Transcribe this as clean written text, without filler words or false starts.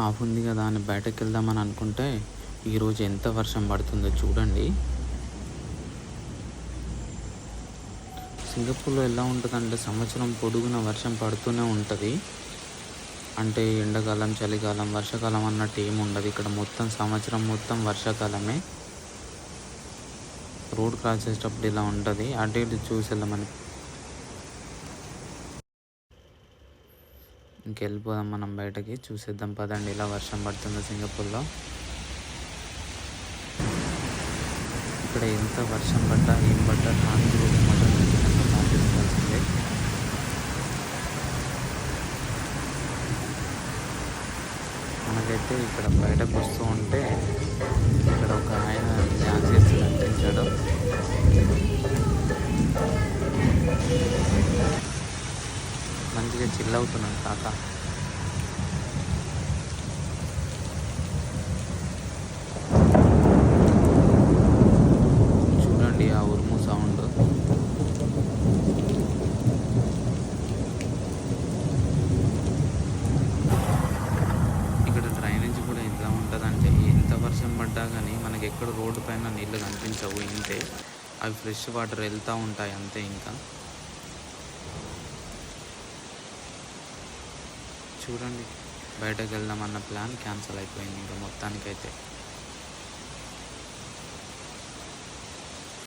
Of ఉంది కదా అని బయటకు వెళ్దామని అనుకుంటే ఈరోజు ఎంత వర్షం పడుతుందో చూడండి. సింగపూర్‌లో ఎలా ఉంటదంటే సంవత్సరం పొడుగునా వర్షం పడుతూనే ఉంటది. అంటే ఎండాకాలం, చలికాలం, వర్షాకాలం అన్నట్టు ఏముండదు. ఇక్కడ మొత్తం సంవత్సరం మొత్తం వర్షాకాలమే. రోడ్ క్రాస్ చేసేటప్పుడు ఇలా ఉంటది. అటు ఇటు చూసి వెళ్దామని. ఇంకెళ్ళిపోదాం మనం బయటకి. చూసేద్దాం పదండి ఎలా వర్షం పడుతుందో సింగపూర్‌లో. ఇక్కడ ఎంత వర్షం పడ్డా, ఏం పడ్డా టాంక్ రోడ్ మాత్రం ఖచ్చితంగా పాటించాల్సిందే. మనకైతే ఇక్కడ బయటకు వస్తూ ఉంటే ఇక్కడ ఒక ఆయన డాన్స్ చేస్తూ కనిపించాడు. మంచిగా చిల్ అవుతున్నాడు తాత. చూడండి ఆ ఉరుము సౌండ్. ఇక్కడ డ్రైనేజ్ కూడా ఎలా ఉంటుందంటే ఎంత వర్షం పడ్డా కానీ మనకి ఎక్కడ రోడ్డు పైన నీళ్ళు కనిపించవు. ఇంతే అవి ఫ్రెష్ వాటర్ వెళ్తూ ఉంటాయి అంతే. ఇంకా చూడండి బయటకు వెళ్దామన్న ప్లాన్ క్యాన్సిల్ అయిపోయింది ఇంకా మొత్తానికైతే.